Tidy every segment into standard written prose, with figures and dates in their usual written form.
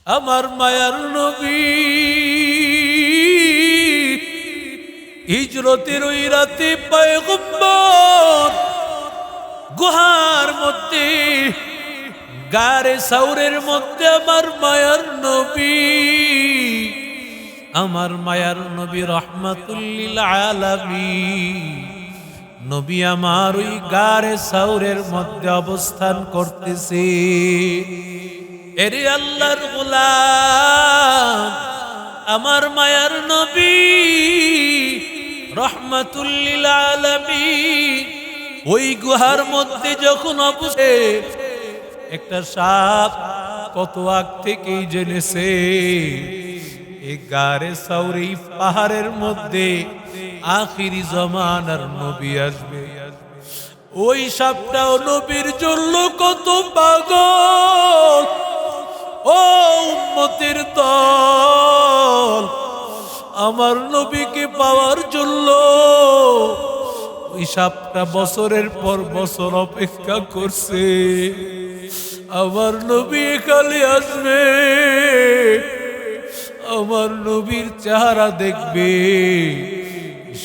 আমার মায়ার নবী হিজরতের ওই রাতে পয়গম্বর গুহার মধ্যে গারে সাউরের মধ্যে আমার মায়ার নবী রহমাতুল লিল আলামিন নবী আমার ওই গারে সাউরের মধ্যে অবস্থান করতেছে। এরে আল্লাহর গোলাম আমার মায়ার নবী রহমাতুল লিল আলামিন ওই গুহার মধ্যে যখন অবস্থে একটা সাপ কত আগ থেকেই জেনেছে এই গারে সাউরি পাহাড়ের মধ্যে আখিরি জমানার নবী আসবে। ওই সাপটাও নবীর জন্য কত পাগল। ও উম্মতের দল, আমার নবীকে পাওয়ার জন্য ওই সাপটা বছরের পর বছর অপেক্ষা করছে। আমার নবী এখানে আসবে, আমার নবীর চেহারা দেখবে,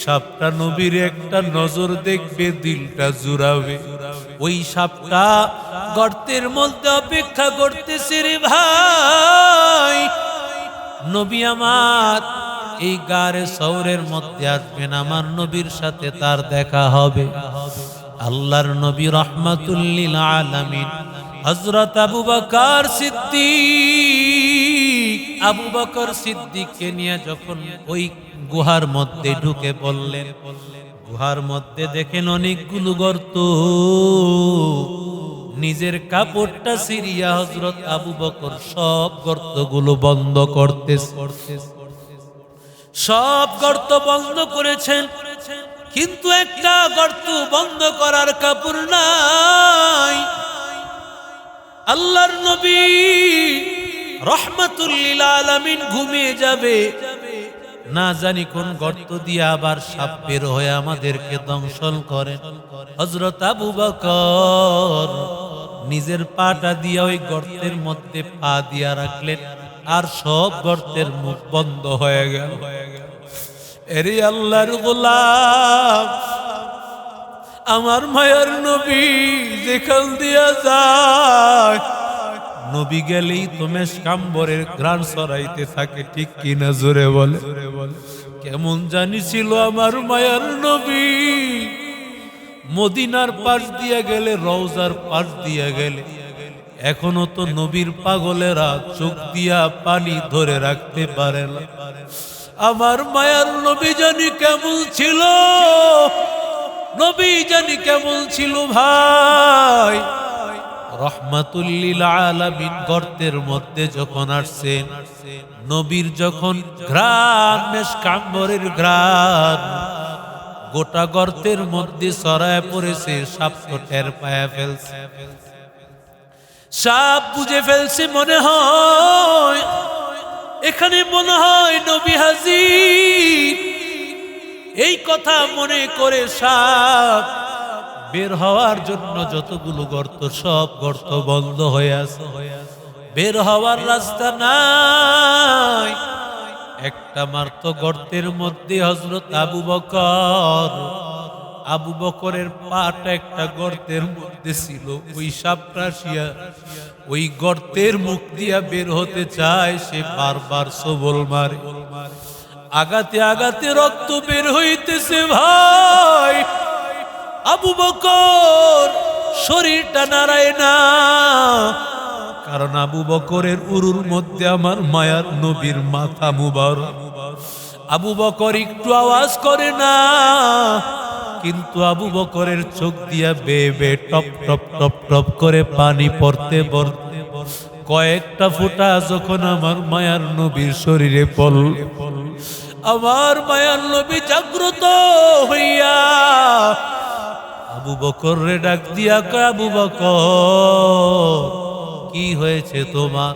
সাপটা নবীর একটা নজর দেখবে, দিলটা জুড়াবে। ওই সাপটা গর্তের মধ্যে অপেক্ষা করতেছে রে ভাই। নবী আমার এই গারে সৌরের মধ্যে আসবেন, আমার নবীর সাথে তার দেখা হবে। আল্লাহর নবী রহমাতুল লিল আলামিন হযরত আবু বকর সিদ্দিককে নিয়ে যখন ওই গুহার মধ্যে ঢুকে পড়লেন, গুহার মধ্যে দেখেন অনেকগুলো গর্ত। নিজের কাপড়টা ছিঁড়িয়া হযরত আবু বকর সব গর্তগুলো বন্ধ করতেছে। সব গর্ত বন্ধ করেছেন, কিন্তু একটা গর্ত বন্ধ করার কাপড় নাই। আল্লাহর নবী রহমাতুল লিল আলামিন ঘুমিয়ে যাবে, না জানি কোন গর্ত দিয়ে আবার সাপ বের হয়ে আমাদেরকে দংশন করেন। হযরত আবু বকর নিজের পাটা দিয়ে ওই গর্তের মধ্যে পা দিয়া রাখলেন, আর সব গর্তের মুখ বন্ধ হয়ে গেল। এরে আল্লাহর গোলাম আমার মায়ার নবী যেখান দিয়া যায়, নবী গেলেই তো মেশকাম্বরের ঘ্রাণ ছড়াইতে থাকে, ঠিক কিনা জোরে বলে। কেমন জানি ছিল আমার মায়ার নবী, মদিনার পাশ দিয়া গেলে, রওজার পাশ দিয়া গেলে, এখনো তো নবীর পাগলেরা চোখ দিয়া পানি ধরে রাখতে পারে না। আমার মায়ার নবী জানি কেমন ছিল, নবী জানি কেমন ছিল ভাই। রহমাতুল লিল আলামিন গর্তের মধ্যে যখন আসছেন, নবীর যখন ঘ্রাণ মেশকাম্বরের ঘ্রাণ গোটা গর্তের মধ্যে ছড়ায় পড়েছে, সাপ তো টের পায়া ফেলছে। সাপ বুঝে ফেলছে, মনে হয় এখানে মনে হয় নবী হাজির। এই কথা মনে করে সাপ বের হওয়ার জন্য যতগুলো গর্ত, সব গর্ত বন্ধ হয়ে আছে, বের হওয়ার রাস্তা নাই। একটা মাত্র গর্তের মধ্যে হযরত আবু বকরের পাটা একটা গর্তের মধ্যে ছিল। ওই সাপটা ওই গর্তের মুখ দিয়া বের হতে চায়, সে বারবার সবল মারে, আগাতে আগাতে রক্ত বের হইতেছে ভাই। আবু বকর শরীরটা নাড়ায় না, কারণ আবু বকরের উরুর মধ্যে আমার মায়ার নবীর মাথা মুবারক। আবু বকর একটু আওয়াজ করে না, কিন্তু আবু বকরের চোখ দিয়া বেয়ে বেয়ে টপ টপ টপ টপ করে পানি পড়তে পড়তে কয়েকটা ফোঁটা যখন আমার মায়ার নবীর শরীরে পড়ল, আমার মায়ার নবী জাগ্রত হইয়া আবু বকর রে ডাক দিয়া কয়, আবু বকর কি হয়েছে তোমার?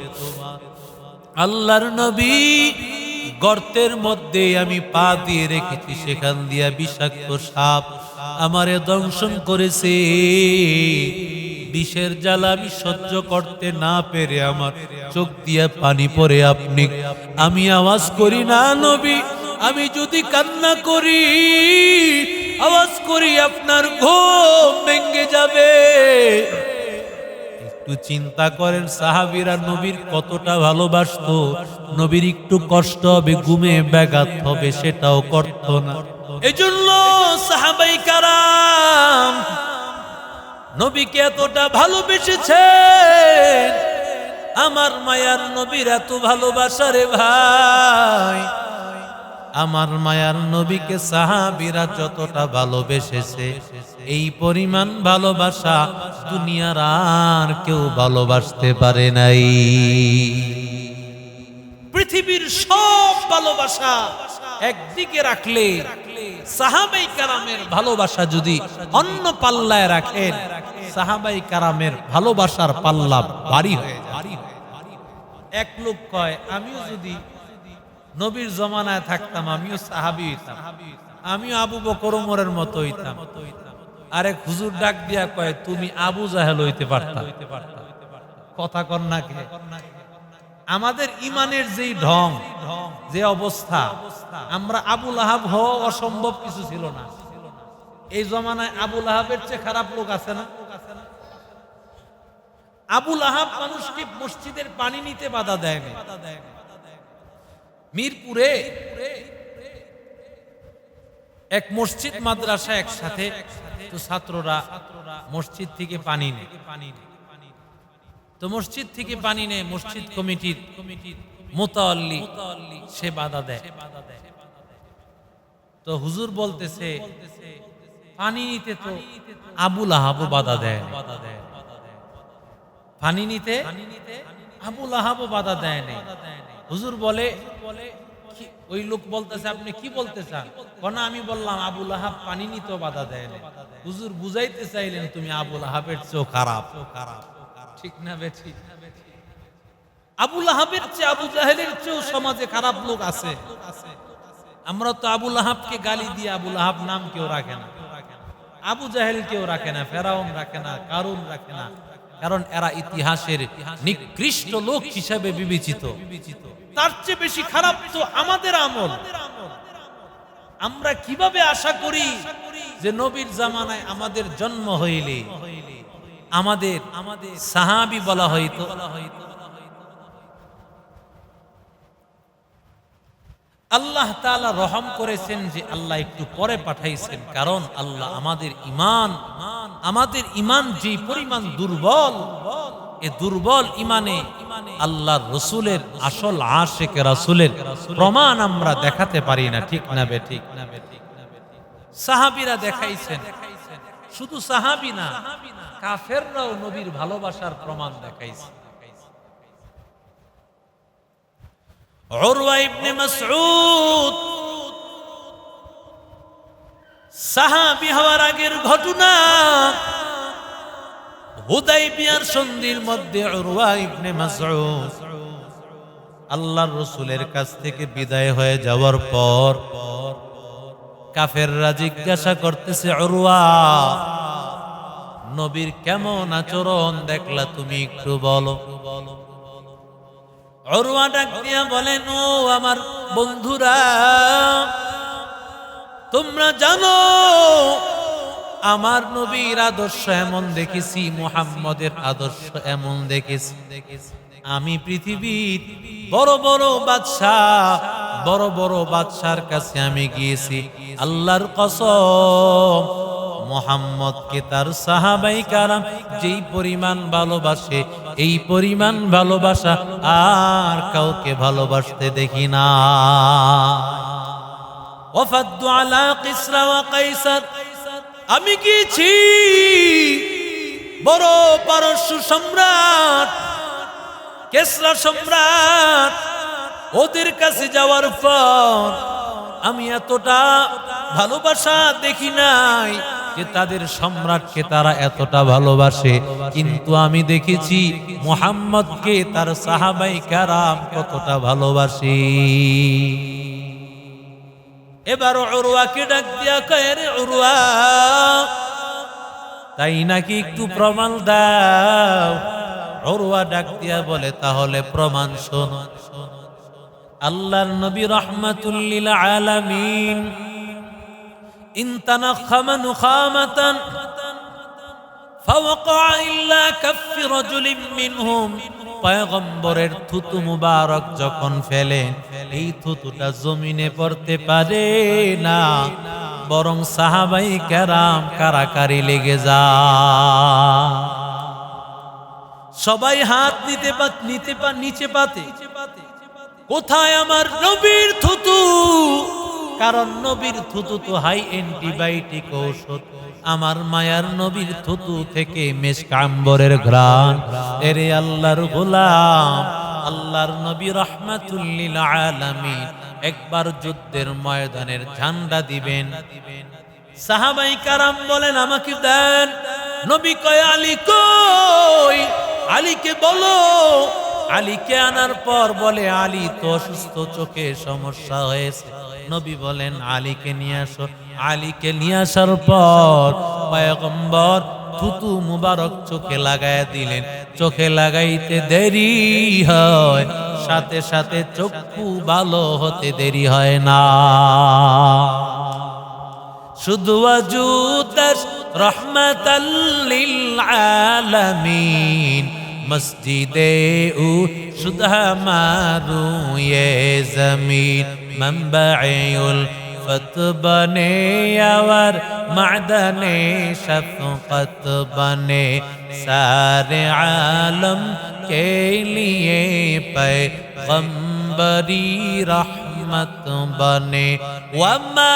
আল্লাহর নবী গর্তের মধ্যে আমি পা দিয়ে রেখেছি, সেখান দিয়া বিষাক্ত সাপ আমারে দংশন করেছে। বিষের জ্বালা আমি সহ্য করতে না পেরে আমার চোখ দিয়ে পানি পড়ে আমি আওয়াজ করি না নবী, আমি যদি কান্না করি আওয়াজ করি আপনার ঘুম ভেঙে যাবে। একটু চিন্তা করেন সাহাবীরা নবীর কতটা ভালোবাসতো। নবীর একটু কষ্ট হবে, ঘুমে ব্যাঘাত হবে, সেটাও করত না। এজন্য সাহাবায়ে কেরাম নবীকে এতটা ভালোবেসেছেন। আমার মায়ার নবীর এত ভালোবাসা রে ভাই, আমার মায়ার নবীকে সাহাবীরা যতটা ভালোবেসেছে এই পরিমাণ ভালোবাসা দুনিয়ার আর কেউ ভালোবাসতে পারে নাই। পৃথিবীর সব ভালোবাসা একদিকে রাখলে সাহাবায়ে কেরামের ভালোবাসা যদি অন্য পাল্লায় রাখেন, সাহাবায়ে কেরামের ভালোবাসার পাল্লা ভারী হয়ে যায়। এক লোক কয়, আমিও যদি নবীর জমানায় থাকতাম আমিও সাহাবী হইতাম, আমিও আবু বকর ওমরের মতো হইতাম। আরেক হুজুর ডাক দিয়া কয়, তুমি আবু জাহেল হইতে পারতা। কথা কন না কে? আমাদের ইমানের যেই ঢং, যে অবস্থা, আমরা আবু লাহাব হওয়া অসম্ভব কিছু ছিল না। এই জমানায় আবু লাহাবের চেয়ে খারাপ লোক আছে না? আবু লাহাব মানুষকে মসজিদের পানি নিতে বাধা দেয়নি। মিরপুরে এক মসজিদ মাদ্রাসা একসাথে, তো ছাত্ররা মসজিদ থেকে পানি নেয়। তো মসজিদ থেকে পানি নেয়, মসজিদ কমিটির মুতাওয়াল্লি সে বাধা দেয়। তো হুজুর বলতেছে, পানি নিতে তো আবু লাহাবও বাধা দেয়, পানি নিতে আবু লাহাবও বাধা দেয় নাই। হুজুর বলে, ওই লোক বলতেছে, আপনি কি বলতে চান? না, আমি বললাম আবু লাহাব পানি নিতেও বাধা দেয় না। হুজুর বুঝাইতে চাইলেন তুমি আবু লাহাবের চেয়েও খারাপ। ঠিক না বেঠি? আবু লাহাবের চেয়ে আবু জাহেলের চেয়েও সমাজে খারাপ লোক আছে। আমরা তো আবু লাহাবকে গালি দিয়ে আবু লাহাব নাম কেউ রাখে না, আবু জাহেল কেউ রাখে না, ফেরাউন রাখে না, কারুন রাখে না, কারণ এরা ইতিহাসের নিকৃষ্ট লোক হিসেবে বিবেচিত। তার চেয়ে বেশি খারাপ তো আমাদের আমল। আমরা কিভাবে আশা করি যে নবীর জামানায় আমাদের জন্ম হইলে আমাদের সাহাবী বলা হইতো। আল্লাহ তাআলা রহম করেছেন যে আল্লাহ একটু পরে পাঠাইছেন, কারণ আল্লাহ আমাদের ইমান যে পরিমাণ দুর্বল, এ দুর্বল ইমানে আল্লাহর রাসূলের আসল আশিক রাসূলের প্রমাণ আমরা দেখাতে পারি না। ঠিক না বে ঠিক? সাহাবীরা দেখাইছেন, শুধু সাহাবী না, কাফেররাও নবীর ভালোবাসার প্রমাণ দেখাইছে। উরওয়া ইবনে মাসউদ সাহাবী হওয়ার আগের ঘটনা, হুদাইবিয়ার সন্ধির মধ্যে উরওয়া ইবনে মাসউদ আল্লাহর রাসূলের কাছ থেকে বিদায় হয়ে যাওয়ার পর কাফেররা জিজ্ঞাসা করতেছে, উরওয়া নবীর কেমন আচরণ দেখলা তুমি একটু বলো। উরওয়া ডাক দিয়া বলেন, ও আমার বন্ধুরা, তোমরা জানো আমার নবীর আদর্শ এমন দেখেছি, মুহাম্মদের আদর্শ এমন দেখেছি। আমি পৃথিবীর বড় বড় বাদশার কাছে আমি গিয়েছি, আল্লাহর কসম মুহাম্মদকে তার সাহাবায়ে কেরাম যেই পরিমাণ ভালোবাসে, এই পরিমাণ ভালোবাসা আর কাউকে ভালোবাসতে দেখি না। ওয়াফাদু আলা কিসরা ওয়া কাইসার, আমি গিয়েছি বড় পারস্য সম্রাট কিসরা সম্রাট, ওদের কাছে যাওয়ার পর আমি এতটা ভালোবাসা দেখি নাই যে তাদের সম্রাটকে তারা এতটা ভালোবাসে, কিন্তু আমি দেখেছি মুহাম্মদকে তার সাহাবায়ে কেরাম কতটা ভালোবাসে। এবার উরওয়াকে ডাক দিয়া কয়, রে উরওয়া, তাই নাকি? একটু প্রমাণ দাও। উরওয়া ডাক দিয়া বলে, তাহলে প্রমাণ শোনো। আল্লাহর নবী রাহমাতুল লিল আলামিন ইনতানাখামা নুখামাতান ফাওয়াকা ইল্লা কাফি রাজুলিন মিনহুম, পয়গম্বরের থুতু মুবারক যখন ফেলেন, এই থুতুটা জমিনে পড়তে পারে না, বরং সাহাবাই কেরাম কারাকারি লেগে যায়। সবাই হাত নিচে পাতে, কোথায় আমার নবীর থুতু? কারণ নবীর থুতু তো হাই অ্যান্টিবায়োটিক ঔষধ। আমার মায়ার নবীর থুতু থেকে মেশক আম্বরের ঘ্রাণ। এরে আল্লাহর গোলাম, আল্লাহর নবী রাহমাতুল লিল আলামিন একবার যুদ্ধের ময়দানের ঝান্ডা দিবেন। সাহাবাই কারাম বলেন, আমাকে দেন। নবী কয়, আলী কই? আলীকে বলো। আলীকে আনার পর বলে, আলী তো অসুস্থ, চোখে সমস্যা হয়েছে। নবী বলেন, আলীকে নিয়ে আসো। আলীকে নিয়ে আসার পর পয়গম্বর থুতু মুবারক চোখে লাগায় দিলেন। চোখে লাগাইতে দেরি হয়, সাথে সাথে চক্ষু ভালো হতে দেরি হয় না। শুধু ওয়াজুদাস রহমাতাল লিল আলামিন, মসজিদে ও শুধা মারু ये जमीन, मंबउल फत बने और मादने शफकत बने, सारे आलम के लिए पैगंबरी रहमत बने, वमा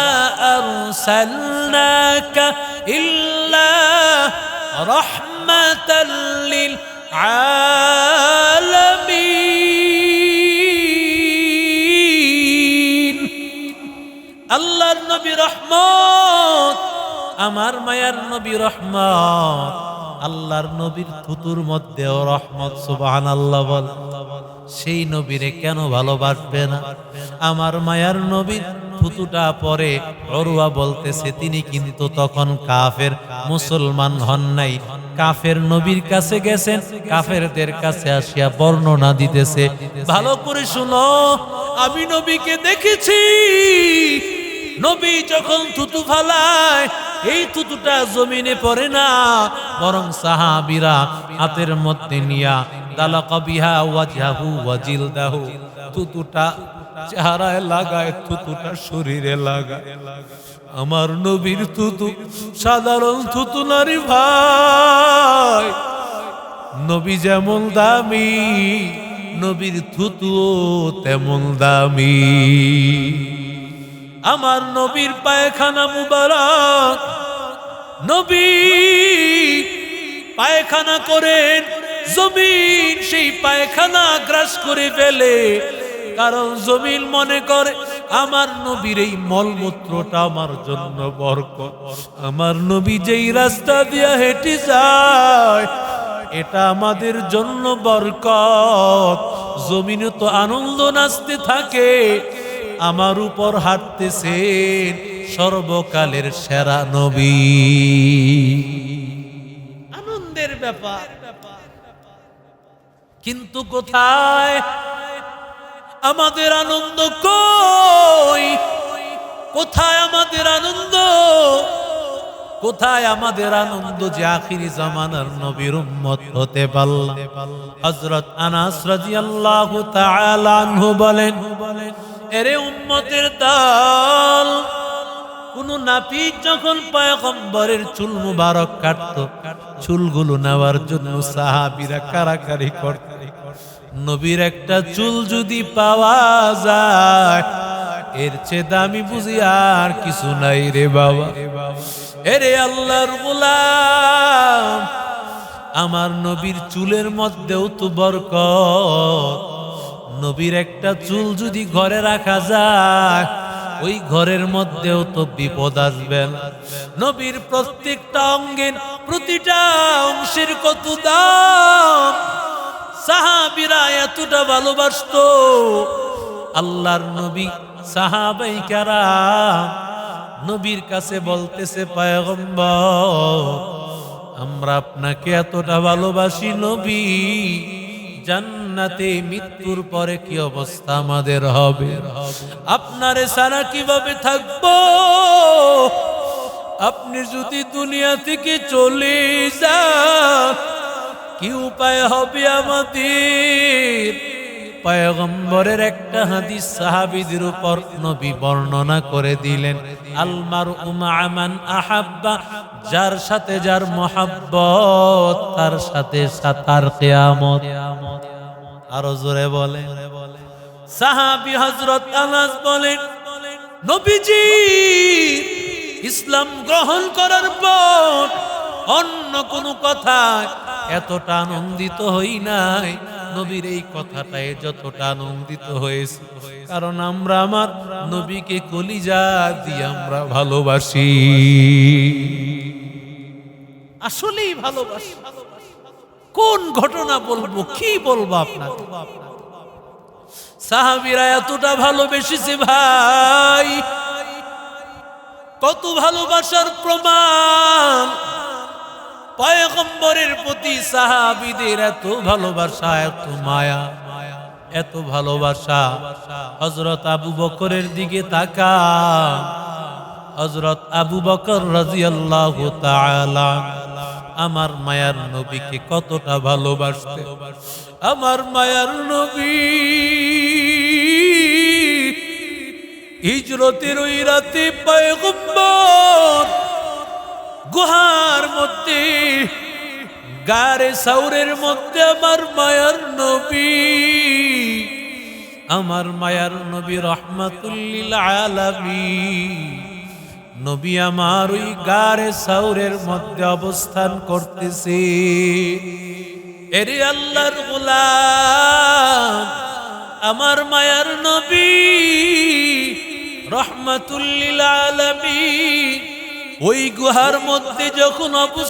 अरसलनाका इल्ला रहमतल लिल আলামিন। আল্লাহর নবী রহমত, আমার মায়ার নবী রহমত। আল্লাহর নবীর থুতুর মধ্যেও রহমত। সুবহানাল্লাহ বল। সেই নবীরে কেন ভালোবাসবে না? আমার মায়ার নবীর থুতুটা পরে উরওয়া বলতেছে, তিনি কিন্তু তখন কাফের, মুসলমান হন নাই। কাফের নবীর কাছে গেছেন, কাফেরদের কাছে আসিয়া বর্ণনা দিতেছে, ভালো করে শুনো, আমি নবীকে দেখেছি। নবী যখন থুতু ফালায়, এই থুতুটা জমিনে পড়ে না, বরং সাহাবীরা হাতের মধ্যে নিয়া দালাকা বিহা ওয়াজহাহু ওয়া জিলদাহু, থুতুটা চেহারায় লাগায়, থুতুটা শরীরে লাগায়। আমার নবীর থুতু সাধারণ থুতু নারী ভাই। নবী যেমন দামি, নবীর থুতু তেমন দামি। আমার নবীর পায়খানা মুবারক, নবী পায়খানা করেন, জমিন সেই পায়খানা গ্রাস করে ফেলে। কারণ জমিন মনে করে আমার নবীর এই মলমূত্রটা আমার জন্য বরকত। আমার নবী যেই রাস্তা দিয়া হেঁটে যায়, এটা আমাদের জন্য বরকত। জমিনে তো আনন্দ নাচতে থাকে, আমার উপর হাঁটতেছেন সর্বকালের সেরা নবী। আনন্দের ব্যাপার। কিন্তু কোথায় আমাদের আনন্দ? কই? কোথায় আমাদের আনন্দ? কোথায় আমাদের আনন্দ যে আখিরি জামানার নবীর উম্মত হতে পারলাম? হযরত আনাস রাদিয়াল্লাহু তাআলা আনহু বলেন, এরে উম্মতের দল, কোন নাপিত যখন পয়গম্বরের চুল মুবারক কাটতো, চুলগুলো নেওয়ার জন্য সাহাবীরা কারাকারি করত। নবীর একটা চুল যদি পাওয়া যায়, এর চেয়ে দামি বুঝি আর কিছু নাই রে বাবা। এরে আল্লাহর গোলাম, আমার নবীর চুলের মধ্যেও তো বরকত। নবীর একটা চুল যদি ঘরে রাখা যায়, ওই ঘরের মধ্যেও তো বিপদ আসবে না। নবীর প্রত্যেকটা অঙ্গের প্রতিটা অংশের কত দাম। সাহাবীরা এতটা ভালোবাসতো আল্লাহর নবী। সাহাবাই কেরাম নবীর কাছে বলতেছে, পয়গম্বর আমরা আপনাকে এতটা ভালোবাসি নবী, জান্নাতে মৃত্যুর পরে কি অবস্থা আমাদের হবে, আপনারে ছাড়া কিভাবে থাকবো, আপনি যদি দুনিয়া থেকে চলে যান কি উপায় হবে আমাদের। পয়গম্বরের একটা হাদিস সাহাবীদের উপর নবী বর্ণনা করে দিলেন, আলমার উমান আহাব্বা, যার সাথে যার মহাব্বত তার সাথে সাতার কিয়ামত। আরো জোরে বলে। সাহাবী হযরত আনাস বলেন, নবীজি ইসলাম গ্রহণ করার পর অন্য কোনো কথায় এতটা আনন্দিত হই নাই, নবীর এই কথাটায় যতটা আনন্দিত হয়েছে, কারণ আমরা আমার নবীকে কলিজা দিয়ে আমরা ভালোবাসি, আসলেই ভালোবাসি। কোন ঘটনা বলবো, কি বলবো আপনাকে। সাহাবীরা এতটা ভালোবেসেছে ভাই, কত ভালোবাসার প্রমাণ। পয়গম্বরের প্রতি সাহাবীদের এত ভালোবাসা, এত মায়া, এত ভালোবাসা। হযরত আবু বকরের দিকে তাকান, হযরত আবু বকর রাদিয়াল্লাহু তাআলা আমার মায়ার নবীকে কতটা ভালোবাসতেন। আমার মায়ার নবী হিজরতের ওই রাতে পয়গম্বর গুহার মধ্যে, গারে সাউরের মধ্যে আমার মায়ার নবী, আমার মায়ার নবী রাহমাতুল লিল আলামিন, নবী আমার ওই গারে সাউরের মধ্যে অবস্থান করতেছে। এরে আল্লাহর গোলাম, আমার মায়ার নবী রাহমাতুল লিল আলামিন ওই গুহার মধ্যে যখন